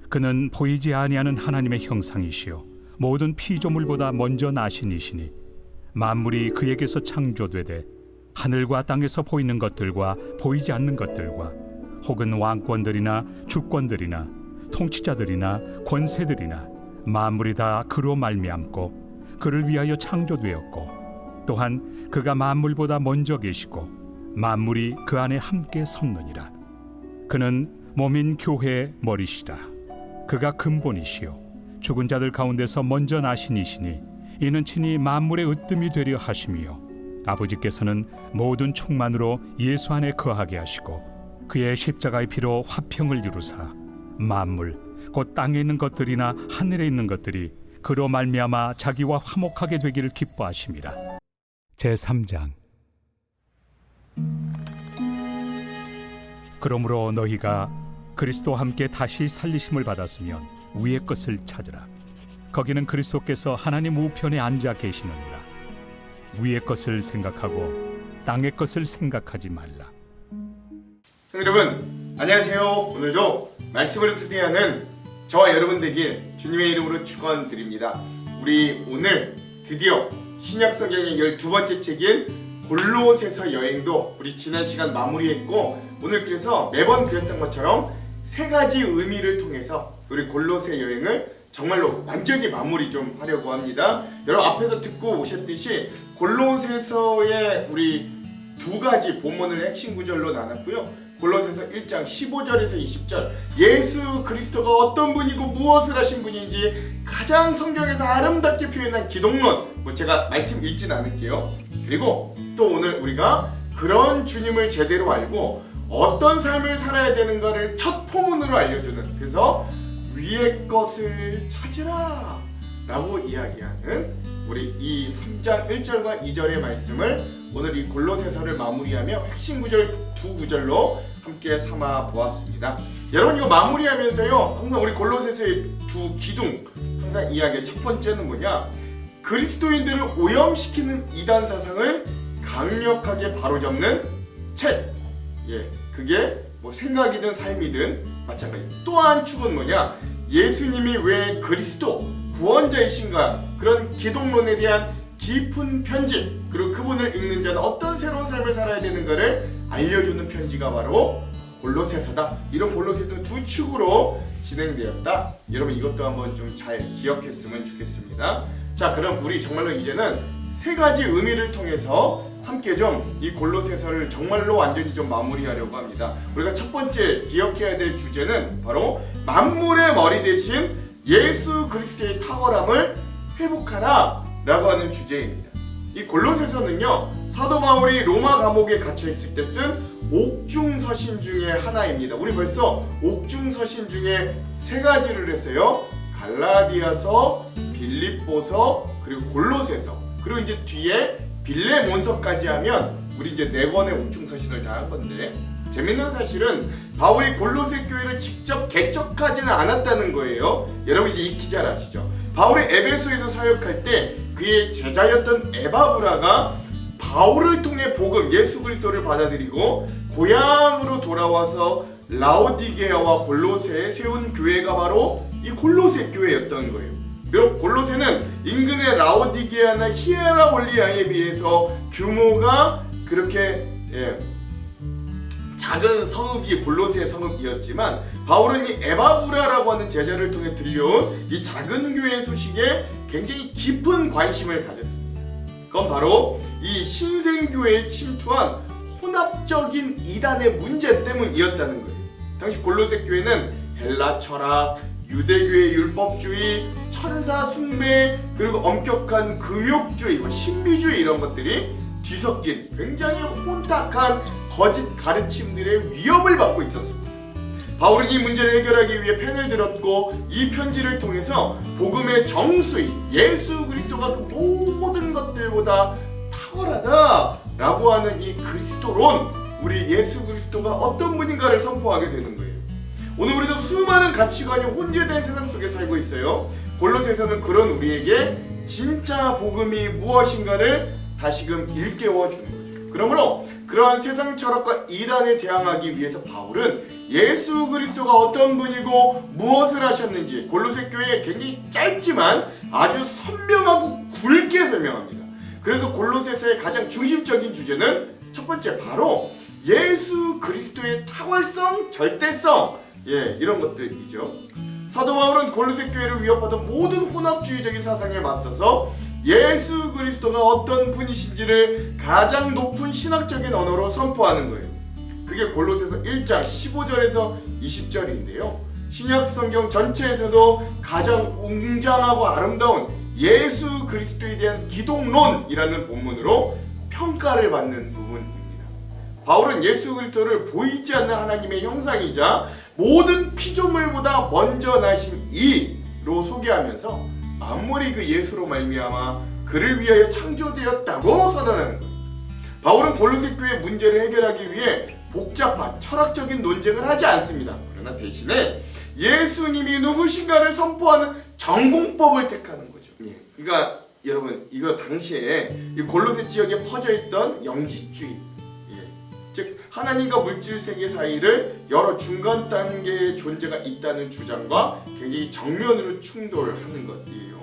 그는 보이지 아니하는 하나님의 형상이시요 모든 피조물보다 먼저 나신 이시니 만물이 그에게서 창조되되 하늘과 땅에서 보이는 것들과 보이지 않는 것들과 혹은 왕권들이나 주권들이나 통치자들이나 권세들이나 만물이 다 그로 말미암고 그를 위하여 창조되었고 또한 그가 만물보다 먼저 계시고 만물이 그 안에 함께 섰느니라. 그는 몸인 교회의 머리시라. 그가 근본이시요 죽은 자들 가운데서 먼저 나신 이시니 이는 친히 만물의 으뜸이 되려 하심이요 아버지께서는 모든 충만으로 예수 안에 거하게 하시고 그의 십자가의 피로 화평을 이루사 만물 곧 땅에 있는 것들이나 하늘에 있는 것들이 그로 말미암아 자기와 화목하게 되기를 기뻐하심이라. 제3장. 그러므로 너희가 그리스도와 함께 다시 살리심을 받았으면 위의 것을 찾으라. 거기는 그리스도께서 하나님 우편에 앉아 계시느니라. 위의 것을 생각하고 땅의 것을 생각하지 말라. 여러분 안녕하세요. 오늘도 말씀을 습득하는 저와 여러분 되길 주님의 이름으로 축원드립니다. 우리 오늘 드디어 신약성경의 12번째 책인 골로새서 여행도 우리 지난 시간 마무리했고, 오늘 그래서 매번 그랬던 것처럼 세 가지 의미를 통해서 우리 골로새 여행을 정말로 완전히 마무리 좀 하려고 합니다. 여러분 앞에서 듣고 오셨듯이 골로새서의 우리 두 가지 본문을 핵심 구절로 나눴고요. 골로새서 1장 15절에서 20절 예수 그리스도가 어떤 분이고 무엇을 하신 분인지 가장 성경에서 아름답게 표현한 기독론, 제가 말씀 읽진 않을게요. 그리고 또 오늘 우리가 그런 주님을 제대로 알고 어떤 삶을 살아야 되는가를 첫 포문으로 알려주는, 그래서 위의 것을 찾으라 라고 이야기하는 우리 이 3장 1절과 2절의 말씀을 오늘 이 골로새서를 마무리하며 핵심 구절 두 구절로 함께 삼아 보았습니다. 여러분 이거 마무리하면서요, 항상 우리 골로새서의 두 기둥 항상 이야기의 첫 번째는 뭐냐, 그리스도인들을 오염시키는 이단 사상을 강력하게 바로잡는 책. 그게 뭐 생각이든 삶이든 마찬가지. 또 한 축은 뭐냐, 예수님이 왜 그리스도 구원자이신가, 그런 기독론에 대한 깊은 편지, 그리고 그분을 읽는 자는 어떤 새로운 삶을 살아야 되는가를 알려주는 편지가 바로 골로새서다. 이런 골로새서 두 축으로 진행되었다. 여러분 이것도 한번 좀 잘 기억했으면 좋겠습니다. 자, 그럼 우리 정말로 이제는 세 가지 의미를 통해서 함께 좀 이 골로새서를 정말로 완전히 좀 마무리하려고 합니다. 우리가 첫 번째 기억해야 될 주제는 바로 만물의 머리 대신 예수 그리스도의 탁월함을 회복하라 라고 하는 주제입니다. 이 골로새서는요, 사도 바울이 로마 감옥에 갇혀 있을 때 쓴 옥중서신 중에 하나입니다. 우리 벌써 옥중서신 중에 세 가지를 했어요. 갈라디아서, 빌립보서, 그리고 골로새서, 그리고 이제 뒤에 빌레몬서까지 하면 우리 이제 네 권의 옥중서신을 다 한 건데, 재밌는 사실은 바울이 골로새 교회를 직접 개척하지는 않았다는 거예요. 여러분 이제 익히 잘 아시죠? 바울이 에베소에서 사역할 때 그의 제자였던 에바브라가 바울을 통해 복음 예수 그리스도를 받아들이고 고향으로 돌아와서 라오디게아와 골로새에 세운 교회가 바로 이 골로새 교회였던 거예요. 여러분 골로새는 인근의 라오디게아나 히에라볼리아에 비해서 규모가 그렇게 작은 성읍이 골로새 성읍이었지만, 바울은 이 에바브라라고 하는 제자를 통해 들려온 이 작은 교회 소식에 굉장히 깊은 관심을 가졌습니다. 그건 바로 이 신생교회에 침투한 혼합적인 이단의 문제 때문이었다는 거예요. 당시 골로새 교회는 헬라 철학, 유대교의 율법주의, 천사 숭배, 그리고 엄격한 금욕주의, 신비주의 이런 것들이 뒤섞인 굉장히 혼탁한 거짓 가르침들의 위협을 받고 있었습니다. 바울은 이 문제를 해결하기 위해 펜을 들었고, 이 편지를 통해서 복음의 정수인 예수 그리스도가 그 모든 것들보다 탁월하다라고 하는 이 그리스도론, 우리 예수 그리스도가 어떤 분인가를 선포하게 되는 거예요. 오늘 우리도 수많은 가치관이 혼재된 세상 속에 살고 있어요. 골로새서는 그런 우리에게 진짜 복음이 무엇인가를 다시금 일깨워 주는 거죠. 그러므로 그러한 세상 철학과 이단에 대항하기 위해서 바울은 예수 그리스도가 어떤 분이고 무엇을 하셨는지 골로새 교회에 굉장히 짧지만 아주 선명하고 굵게 설명합니다. 그래서 골로새서의 가장 중심적인 주제는 첫 번째 바로 예수 그리스도의 탁월성, 절대성, 이런 것들이죠. 사도 바울은 골로새 교회를 위협하던 모든 혼합주의적인 사상에 맞서서 예수 그리스도가 어떤 분이신지를 가장 높은 신학적인 언어로 선포하는 거예요. 그게 골로새서 1장 15절에서 20절인데요. 신약 성경 전체에서도 가장 웅장하고 아름다운 예수 그리스도에 대한 기독론이라는 본문으로 평가를 받는 부분입니다. 바울은 예수 그리스도를 보이지 않는 하나님의 형상이자 모든 피조물보다 먼저 나신 이로 소개하면서 만물이 그 예수로 말미암아 그를 위하여 창조되었다고 선언하는 거예요. 바울은 골로새 교회의 문제를 해결하기 위해 복잡한 철학적인 논쟁을 하지 않습니다. 그러나 대신에 예수님이 누구신가를 선포하는 전공법을 택하는 거죠. 그러니까 여러분 이거 당시에 이 골로새 지역에 퍼져있던 영지주의, 즉 하나님과 물질 세계 사이를 여러 중간 단계의 존재가 있다는 주장과 굉장히 정면으로 충돌하는 것이에요.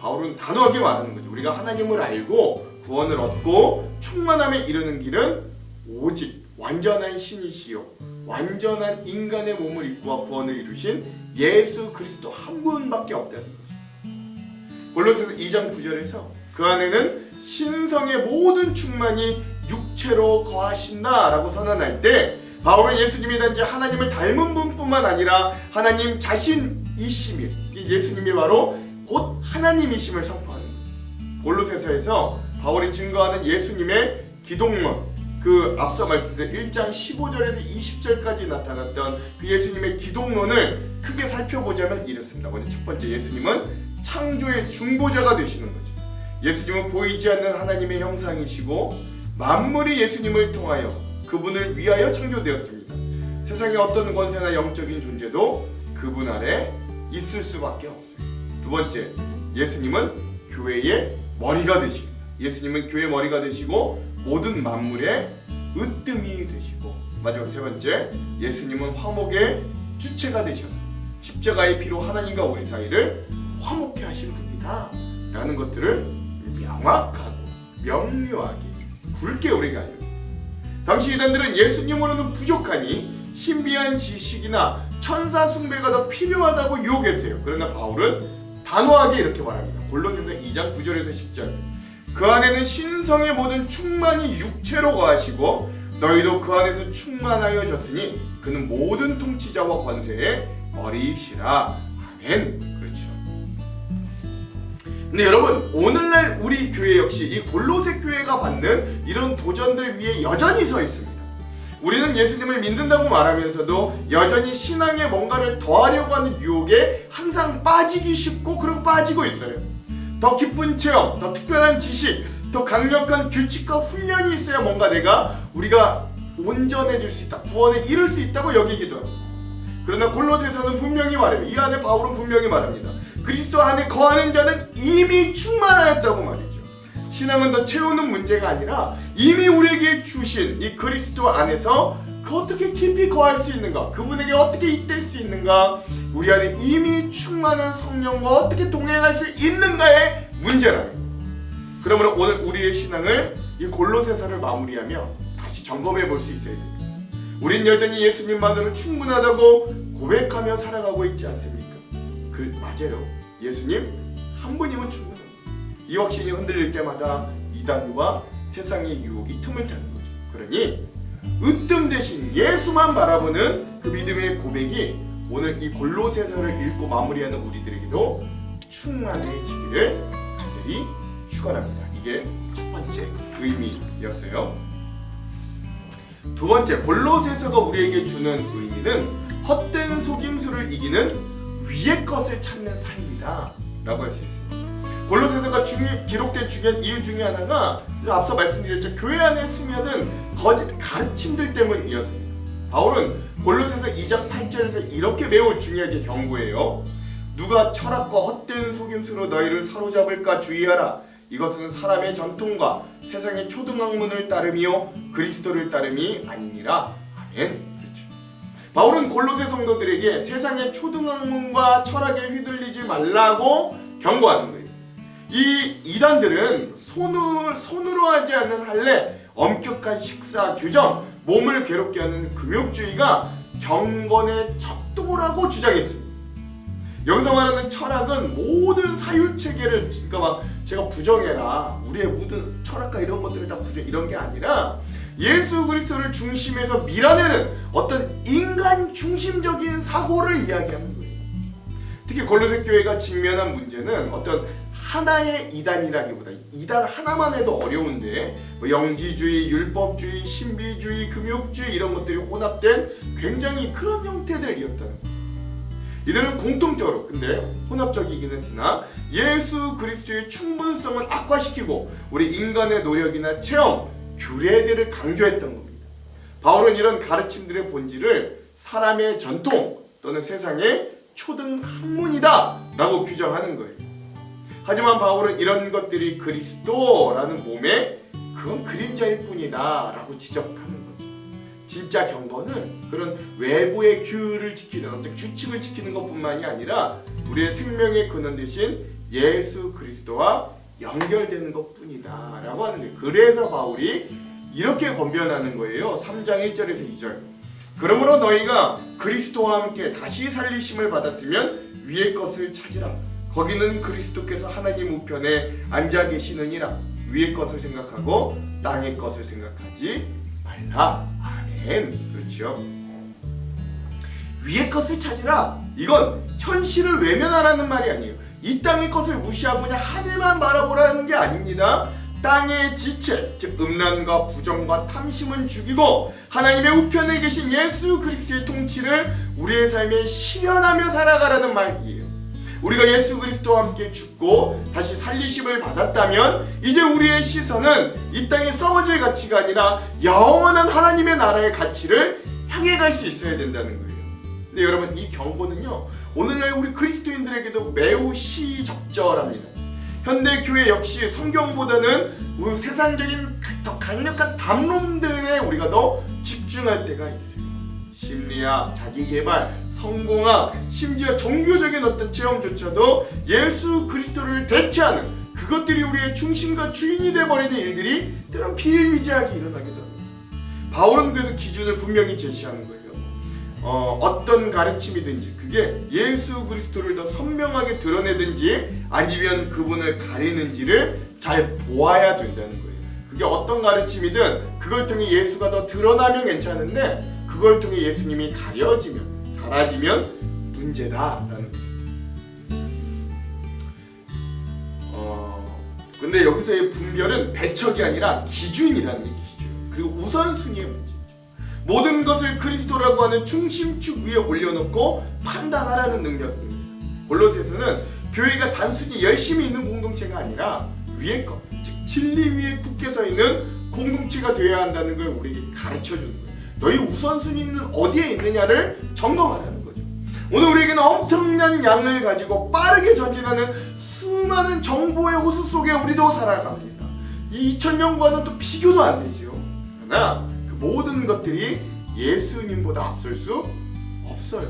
바울은 단호하게 말하는 거죠. 우리가 하나님을 알고 구원을 얻고 충만함에 이르는 길은 오직 완전한 신이시요 완전한 인간의 몸을 입고 구원을 이루신 예수 그리스도 한 분밖에 없다는 거죠. 골로새서 2장 9절에서 그 안에는 신성의 모든 충만이 육체로 거하신다라고 선언할 때 바울은 예수님이 단지 하나님을 닮은 분뿐만 아니라 하나님 자신이심을, 예수님이 바로 곧 하나님이심을 선포하는 거예요. 골로새서에서 바울이 증거하는 예수님의 기독론, 그 앞서 말씀드린 1장 15절에서 20절까지 나타났던 그 예수님의 기독론을 크게 살펴보자면 이렇습니다. 먼저 첫 번째, 예수님은 창조의 중보자가 되시는 거죠. 예수님은 보이지 않는 하나님의 형상이시고 만물이 예수님을 통하여 그분을 위하여 창조되었습니다. 세상의 어떤 권세나 영적인 존재도 그분 아래 있을 수밖에 없어요. 두 번째, 예수님은 교회의 머리가 되십니다. 예수님은 교회의 머리가 되시고 모든 만물의 으뜸이 되시고, 마지막 세 번째, 예수님은 화목의 주체가 되셔서 십자가의 피로 하나님과 우리 사이를 화목케 하신 분이다 라는 것들을 명확하고 명료하게 굵게 우리가 알려줍니다. 당시 이단들은 예수님으로는 부족하니 신비한 지식이나 천사 숭배가 더 필요하다고 유혹했어요. 그러나 바울은 단호하게 이렇게 말합니다. 골로새서 2장 9절에서 10절, 그 안에는 신성의 모든 충만이 육체로 거하시고 너희도 그 안에서 충만하여졌으니 그는 모든 통치자와 권세의 머리이시라. 아멘. 그렇죠. 근데 여러분, 오늘날 우리 교회 역시 이 골로새 교회가 받는 이런 도전들 위에 여전히 서 있습니다. 우리는 예수님을 믿는다고 말하면서도 여전히 신앙에 뭔가를 더하려고 하는 유혹에 항상 빠지기 쉽고 그리고 빠지고 있어요. 더 깊은 체험, 더 특별한 지식, 더 강력한 규칙과 훈련이 있어야 뭔가 우리가 온전해질 수 있다, 구원에 이룰 수 있다고 여기기도 합니다. 그러나 골로새서는 분명히 말해요. 이 안에 바울은 분명히 말합니다. 그리스도 안에 거하는 자는 이미 충만하였다고 말이죠. 신앙은 더 채우는 문제가 아니라 이미 우리에게 주신 이 그리스도 안에서 그 어떻게 깊이 거할 수 있는가, 그분에게 어떻게 잇댈 수 있는가, 우리 안에 이미 충만한 성령과 어떻게 동행할 수 있는가의 문제라는 거예요. 그러므로 오늘 우리의 신앙을 이 골로새서를 마무리하며 다시 점검해 볼 수 있어야 됩니다. 우린 여전히 예수님만으로 충분하다고 고백하며 살아가고 있지 않습니까? 맞아요. 예수님 한 분이면 충분합니다. 이 확신이 흔들릴 때마다 이단과 세상의 유혹이 틈을 타는 거죠. 그러니 으뜸 대신 예수만 바라보는 그 믿음의 고백이 오늘 이 골로새서를 읽고 마무리하는 우리들에게도 충만해지기를 간절히 축원합니다. 이게 첫 번째 의미였어요. 두 번째, 골로새서가 우리에게 주는 의미는 헛된 속임수를 이기는 위의 것을 찾는 삶이다 라고 할 수 있습니다. 골로새서가 기록된 중요한 이유 중에 하나가 앞서 말씀드렸죠. 교회 안에 스며든 거짓 가르침들 때문이었습니다. 바울은 골로새서 2장 8절에서 이렇게 매우 중요하게 경고해요. 누가 철학과 헛된 속임수로 너희를 사로잡을까 주의하라. 이것은 사람의 전통과 세상의 초등학문을 따름이요 그리스도를 따름이 아니니라. 아멘. 그렇죠. 바울은 골로새 성도들에게 세상의 초등학문과 철학에 휘둘리지 말라고 경고하는 거예요. 이 이단들은 손으로 하지 않는 할례, 엄격한 식사 규정, 몸을 괴롭게 하는 금욕주의가 경건의 척도라고 주장했습니다. 여기서 말하는 철학은 모든 사유체계를, 그러니까 막 제가 부정해라, 우리의 모든 철학과 이런 것들을 다 부정, 이런 게 아니라 예수 그리스도를 중심에서 밀어내는 어떤 인간 중심적인 사고를 이야기하는 거예요. 특히 골로새 교회가 직면한 문제는 어떤 하나의 이단이라기보다, 이단 하나만 해도 어려운데 뭐 영지주의, 율법주의, 신비주의, 금욕주의 이런 것들이 혼합된 굉장히 그런 형태들이었다는 거예요. 이들은 공통적으로, 근데 혼합적이긴 했으나 예수 그리스도의 충분성을 악화시키고 우리 인간의 노력이나 체험, 규례들을 강조했던 겁니다. 바울은 이런 가르침들의 본질을 사람의 전통 또는 세상의 초등학문이다 라고 규정하는 거예요. 하지만 바울은 이런 것들이 그리스도라는 몸에 그건 그림자일 뿐이다 라고 지적하는 거죠. 진짜 경건은 그런 외부의 규율을 지키는, 어떤 규칙을 지키는 것뿐만이 아니라 우리의 생명의 근원 대신 예수 그리스도와 연결되는 것뿐이다 라고 하는 거예요. 그래서 바울이 이렇게 권면하는 거예요. 3장 1절에서 2절. 그러므로 너희가 그리스도와 함께 다시 살리심을 받았으면 위의 것을 찾으라. 거기는 그리스도께서 하나님 우편에 앉아 계시느니라. 위의 것을 생각하고 땅의 것을 생각하지 말라. 아멘. 그렇죠. 위의 것을 찾으라. 이건 현실을 외면하라는 말이 아니에요. 이 땅의 것을 무시하고 그냥 하늘만 바라보라는 게 아닙니다. 땅의 지체, 즉 음란과 부정과 탐심은 죽이고 하나님의 우편에 계신 예수 그리스도의 통치를 우리의 삶에 실현하며 살아가라는 말이에요. 우리가 예수 그리스도와 함께 죽고 다시 살리심을 받았다면 이제 우리의 시선은 이 땅에 썩어질 가치가 아니라 영원한 하나님의 나라의 가치를 향해 갈 수 있어야 된다는 거예요. 근데 여러분, 이 경고는요 오늘날 우리 그리스도인들에게도 매우 시적절합니다. 현대 교회 역시 성경보다는 우리 세상적인 더 강력한 담론들에 우리가 더 집중할 때가 있어요. 심리학, 자기개발, 성공학, 심지어 종교적인 어떤 체험조차도 예수 그리스도를 대체하는 그것들이 우리의 중심과 주인이 되어버리는 일들이 때론 비일비재하게 일어나기도 합니다. 바울은 그래서 기준을 분명히 제시하는 거예요. 어떤 가르침이든지 그게 예수 그리스도를 더 선명하게 드러내든지 아니면 그분을 가리는지를 잘 보아야 된다는 거예요. 그게 어떤 가르침이든 그걸 통해 예수가 더 드러나면 괜찮은데 그걸 통해 예수님이 가려지면, 사라지면 문제다라는 거죠. 근데 여기서의 분별은 배척이 아니라 기준이라는 게 기준. 그리고 우선순위의 문제죠. 모든 것을 그리스도라고 하는 중심축 위에 올려놓고 판단하라는 능력입니다. 골로새서는 교회가 단순히 열심히 있는 공동체가 아니라 위의 것, 즉 진리 위에 굳게 서 있는 공동체가 되어야 한다는 걸 우리에게 가르쳐주는 거예요. 너희 우선순위는 어디에 있느냐를 점검하라는 거죠. 오늘 우리에게는 엄청난 양을 가지고 빠르게 전진하는 수많은 정보의 호수 속에 우리도 살아갑니다. 이 2000년과는 또 비교도 안 되죠. 그러나 그 모든 것들이 예수님보다 앞설 수 없어요.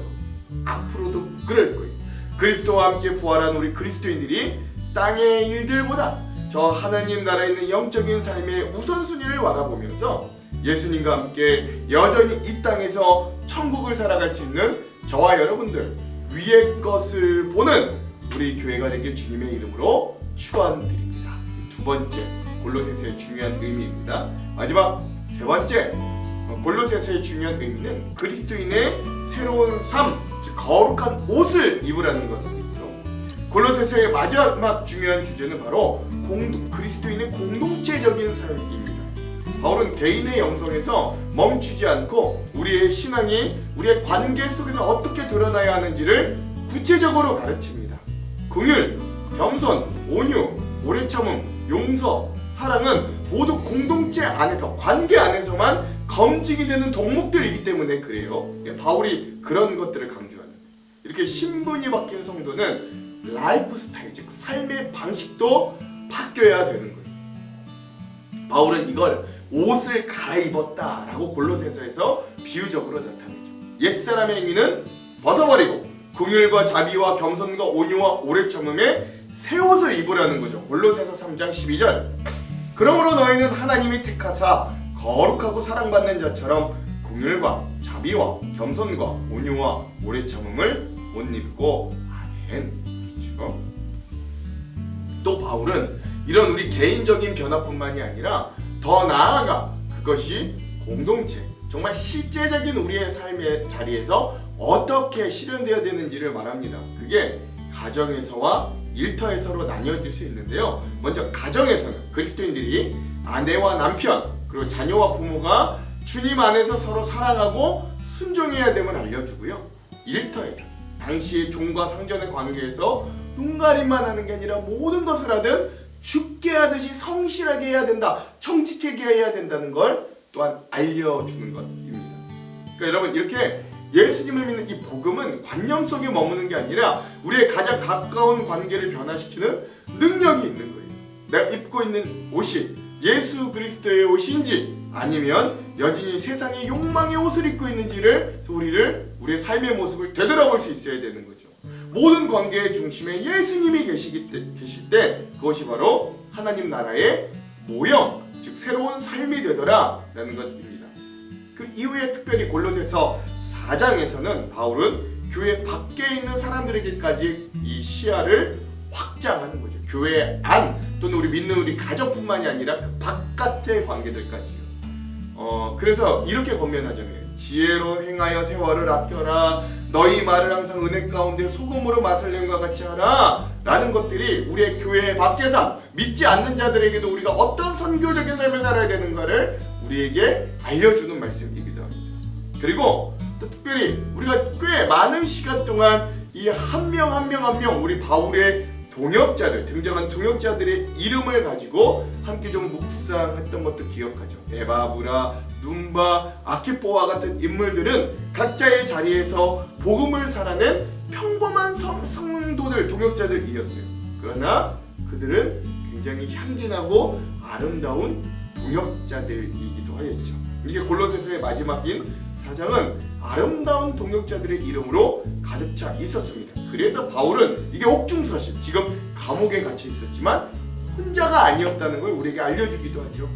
앞으로도 그럴 거예요. 그리스도와 함께 부활한 우리 그리스도인들이 땅의 일들보다 저 하나님 나라에 있는 영적인 삶의 우선순위를 바라보면서 예수님과 함께 여전히 이 땅에서 천국을 살아갈 수 있는 저와 여러분들 위의 것을 보는 우리 교회가 되길 주님의 이름으로 축원드립니다. 두 번째 골로새서의 중요한 의미입니다. 마지막 세 번째 골로새서의 중요한 의미는 그리스도인의 새로운 삶, 즉 거룩한 옷을 입으라는 것입니다. 골로새서의 마지막 중요한 주제는 바로 그리스도인의 공동체적인 삶입니다. 바울은 개인의 영성에서 멈추지 않고 우리의 신앙이 우리의 관계 속에서 어떻게 드러나야 하는지를 구체적으로 가르칩니다. 긍휼, 겸손, 온유, 오래 참음, 용서, 사랑은 모두 공동체 안에서, 관계 안에서만 검증이 되는 덕목들이기 때문에 그래요. 바울이 그런 것들을 강조하는 거예요. 이렇게 신분이 바뀐 성도는 라이프 스타일, 즉 삶의 방식도 바뀌어야 되는 거예요. 바울은 이걸 옷을 갈아입었다라고 골로새서에서 비유적으로 나타내죠. 옛사람의 행위는 벗어버리고 긍휼과 자비와 겸손과 온유와 오래 참음에 새 옷을 입으라는 거죠. 골로새서 3장 12절. 그러므로 너희는 하나님이 택하사 거룩하고 사랑받는 자처럼 긍휼과 자비와 겸손과 온유와 오래 참음을 옷 입고 아멘. 그렇죠? 또 바울은 이런 우리 개인적인 변화뿐만이 아니라 더 나아가 그것이 공동체, 정말 실제적인 우리의 삶의 자리에서 어떻게 실현되어야 되는지를 말합니다. 그게 가정에서와 일터에서로 나뉘어질 수 있는데요. 먼저 가정에서는 그리스도인들이 아내와 남편 그리고 자녀와 부모가 주님 안에서 서로 사랑하고 순종해야 됨을 알려주고요. 일터에서 당시의 종과 상전의 관계에서 눈가림만 하는 게 아니라 모든 것을 하든 죽게 하듯이 성실하게 해야 된다, 정직하게 해야 된다는 걸 또한 알려주는 것입니다. 그러니까 여러분, 이렇게 예수님을 믿는 이 복음은 관념 속에 머무는 게 아니라 우리의 가장 가까운 관계를 변화시키는 능력이 있는 거예요. 내가 입고 있는 옷이 예수 그리스도의 옷인지 아니면 여전히 세상의 욕망의 옷을 입고 있는지를 우리의 삶의 모습을 되돌아볼 수 있어야 되는 거죠. 모든 관계의 중심에 예수님이 계실 때 그것이 바로 하나님 나라의 모형, 즉 새로운 삶이 되더라라는 것입니다. 그 이후에 특별히 골로새서 4장에서는 바울은 교회 밖에 있는 사람들에게까지 이 시야를 확장하는 거죠. 교회 안 또는 우리 믿는 우리 가족뿐만이 아니라 그 바깥의 관계들까지요. 그래서 이렇게 권면하잖아요. 지혜로 행하여 세월을 아껴라. 너희 말을 항상 은혜 가운데 소금으로 맛을 낸 것 같이 하라. 라는 것들이 우리의 교회 밖의 삶, 믿지 않는 자들에게도 우리가 어떤 선교적인 삶을 살아야 되는가를 우리에게 알려주는 말씀이기도 합니다. 그리고 또 특별히 우리가 꽤 많은 시간 동안 이 한 명 한 명 우리 바울의 동역자들, 등장한 동역자들의 이름을 가지고 함께 좀 묵상했던 것도 기억하죠. 에바브라, 눈바, 아키포와 같은 인물들은 각자의 자리에서 복음을 살아낸 평범한 성도들, 동역자들이었어요. 그러나 그들은 굉장히 향기나고 아름다운 동역자들이기도 하였죠. 이게 골로새서의 마지막인 4장은 아름다운 동역자들의 이름으로 가득 차 있었습니다. 그래서 바울은 이게 옥중서실, 지금 감옥에 갇혀 있었지만 혼자가 아니었다는 걸 우리에게 알려주기도 하죠.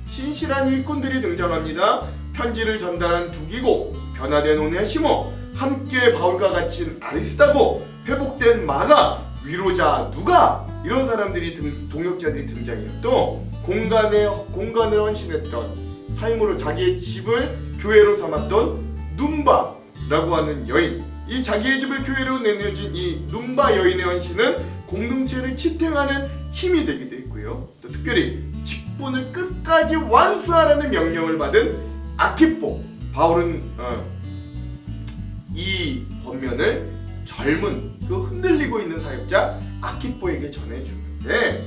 신실한 일꾼들이 등장합니다. 편지를 전달한 두기고, 변화된 오네시모, 함께 바울과 같이 아리스다고, 회복된 마가, 위로자 누가, 이런 사람들이 동역자들이 등장해요. 또 공간을 헌신했던, 삶으로 자기의 집을 교회로 삼았던 눈바라고 하는 여인, 이 자기의 집을 교회로 내어진 이 눈바 여인의 헌신은 공동체를 지탱하는 힘이 되기도 했고요. 또 특별히 직분을 끝까지 완수하라는 명령을 받은 아키포, 바울은 이 권면을 젊은 그 흔들리고 있는 사역자 아키포에게 전해주는데,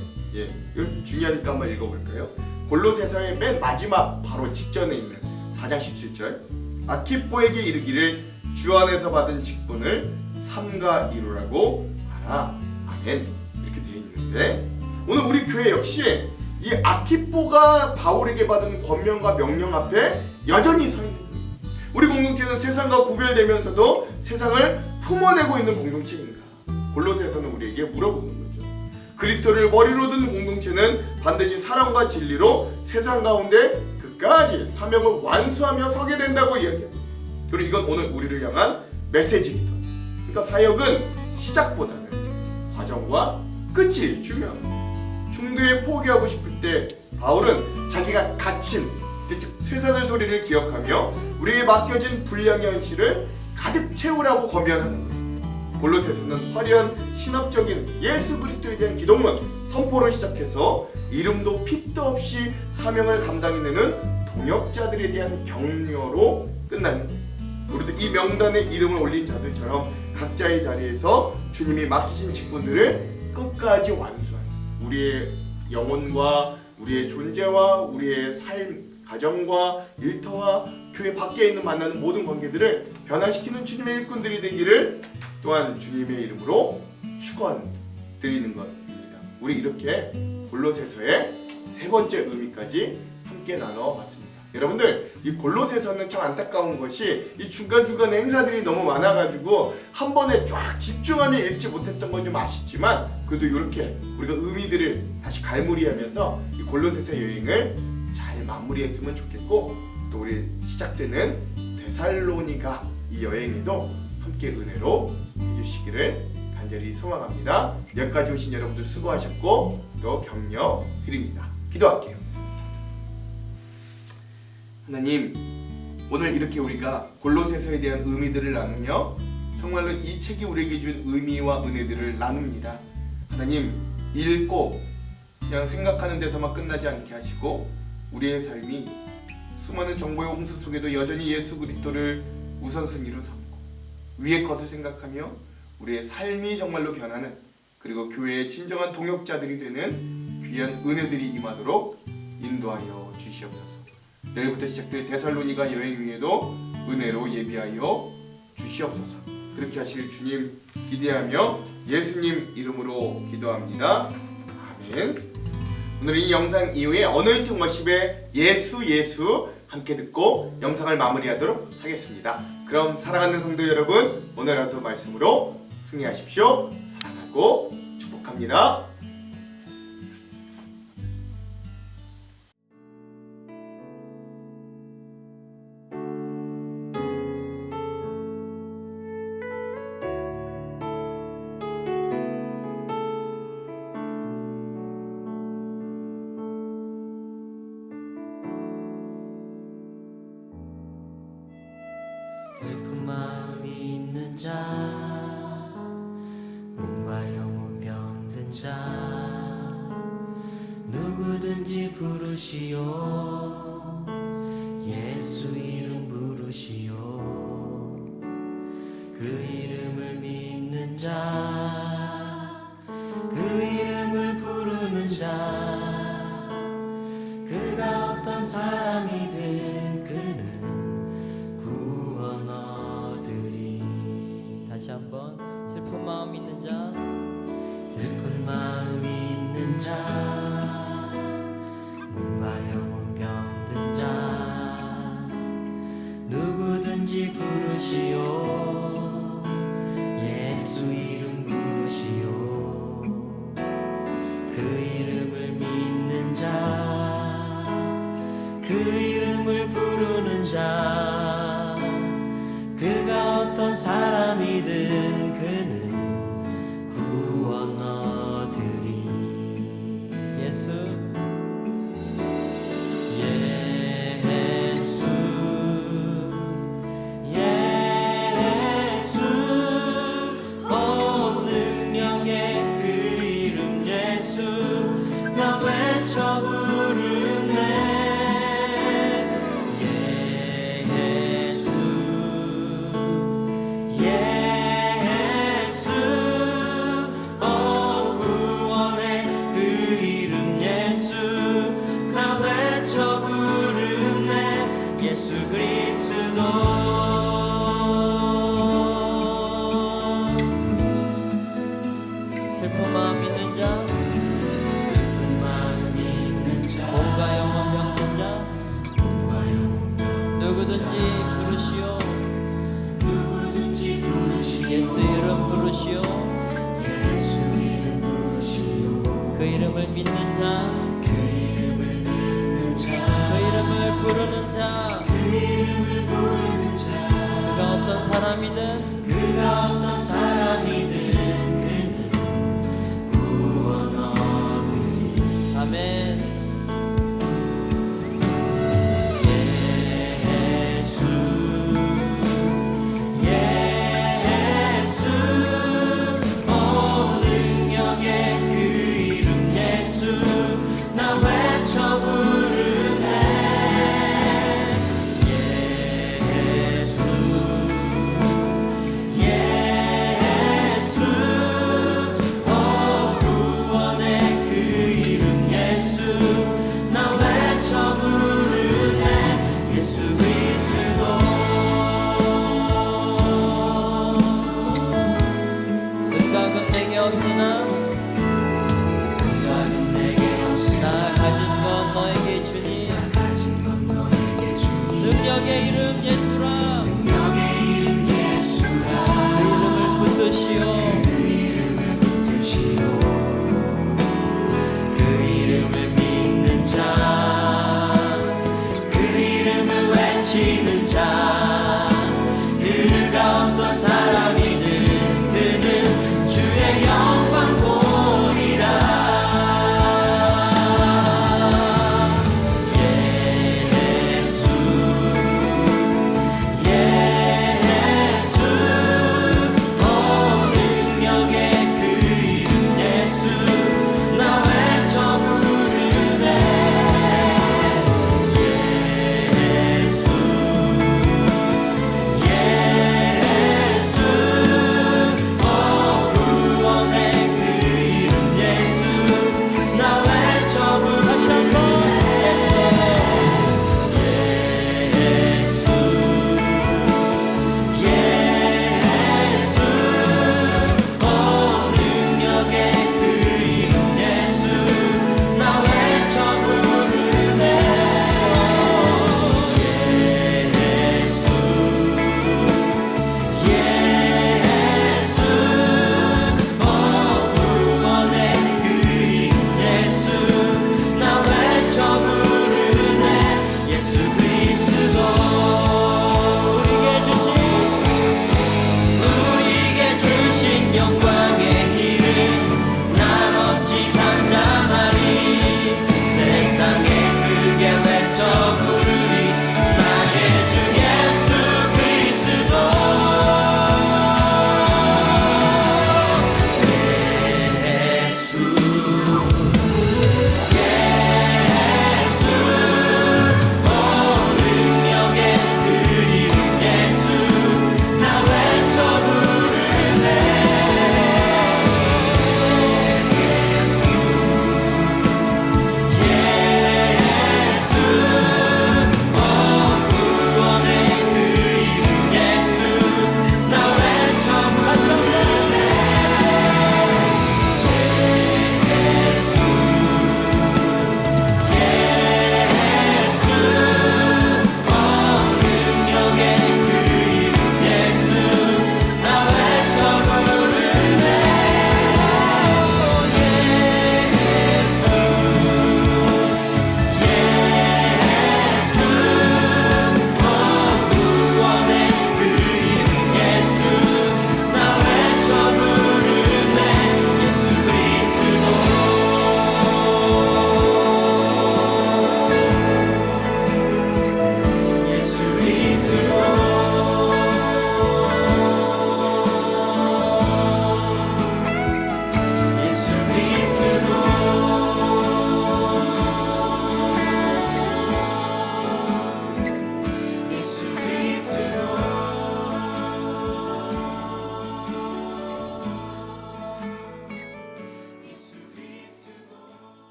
이거 중요하니까 한번 읽어볼까요? 골로새서의 맨 마지막 바로 직전에 있는 4장 17절, 아키포에게 이르기를 주 안에서 받은 직분을 삼가 이루라고 하라. 아멘. 이렇게 되어 있는데, 오늘 우리 교회 역시 이 아키포가 바울에게 받은 권면과 명령 앞에 여전히 서 있는 거예요. 우리 공동체는 세상과 구별되면서도 세상을 품어내고 있는 공동체인가? 골로새서는 우리에게 물어보는 거죠. 그리스도를 머리로 든 공동체는 반드시 사랑과 진리로 세상 가운데 끝까지 사명을 완수하며 서게 된다고 이야기합니다. 그리고 이건 오늘 우리를 향한 메시지이기도 합니다. 그러니까 사역은 시작보다는 과정과 끝이 중요합니다. 중도에 포기하고 싶을 때 바울은 자기가 갇힌 쇠사슬 소리를 기억하며 우리에게 맡겨진 분량의 현실을 가득 채우라고 권면하는 거예요. 골로새서는 화려한 신학적인 예수 그리스도에 대한 기독론 선포를 시작해서 이름도 핏도 없이 사명을 감당해내는 동역자들에 대한 격려로 끝나는 거예요. 우리도 이 명단에 이름을 올린 자들처럼 각자의 자리에서 주님이 맡기신 직분들을 끝까지 완수하는, 우리의 영혼과 우리의 존재와 우리의 삶, 가정과 일터와 교회 밖에 있는 만나는 모든 관계들을 변화시키는 주님의 일꾼들이 되기를 또한 주님의 이름으로 축원드리는 것입니다. 우리 이렇게 골로새서의 세 번째 의미까지 함께 나눠봤습니다. 여러분들, 이 골로새서는 참 안타까운 것이 이 중간중간에 행사들이 너무 많아가지고 한 번에 쫙 집중하며 읽지 못했던 건 좀 아쉽지만, 그래도 이렇게 우리가 의미들을 다시 갈무리하면서 이 골로새서 여행을 잘 마무리했으면 좋겠고, 또 우리 시작되는 데살로니가 이 여행에도 함께 은혜로 해주시기를 간절히 소망합니다. 여기까지 오신 여러분들 수고하셨고 또 격려 드립니다. 기도할게요. 하나님, 오늘 이렇게 우리가 골로새서에 대한 의미들을 나누며 정말로 이 책이 우리에게 준 의미와 은혜들을 나눕니다. 하나님, 읽고 그냥 생각하는 데서만 끝나지 않게 하시고 우리의 삶이 수많은 정보의 홍수 속에도 여전히 예수 그리스도를 우선순위로 삼고 위의 것을 생각하며 우리의 삶이 정말로 변하는, 그리고 교회의 진정한 동역자들이 되는 귀한 은혜들이 임하도록 인도하여 주시옵소서. 내일부터 시작될 데살로니가 여행 위에도 은혜로 예비하여 주시옵소서. 그렇게 하실 주님 기대하며 예수님 이름으로 기도합니다. 아멘. 오늘 이 영상 이후에 어노인팅 워십의 예수 함께 듣고 영상을 마무리하도록 하겠습니다. 그럼 사랑하는 성도 여러분, 오늘 하루 말씀으로 승리하십시오. 사랑하고 축복합니다. 슬픈 마음이 있는 자, 몸과 영혼 병든 자, 누구든지 부르시오. 예수 이름 부르시오. 그 이름을 믿는 자, 그 이름을 부르는 자, 그가 어떤 사람이든 그는 구원 얻으리. 다시 한번. 슬픈 마음 있는 자, 슬픈 마음 있는 자, 몸과 영혼 병든 자, 누구든지 부르시오. 예수 이름 부르시오. 그 이름을 믿는 자, 그 이름을 부르는 자, 그가 어떤 사람이든 그는 구원 얻으리. 예수 온 능력의 그 이름 예수, 나 외쳐 부르네. 슬픈 마음 있는 자, 슬픈 마음 있는 자, 몸과 영혼 병든 자, 몸과 영혼 병든 누구든지 부르시오. 누구든지 부르시오. 예수 이름 부르시오. 예수 이름 부르시오. 그 이름을 믿는 자, 그 이름을 믿는 자, 그 이름을 부르는 자, 그 이름을 부르는 자, 그가 어떤 사람이든 그가 어떤 사람이든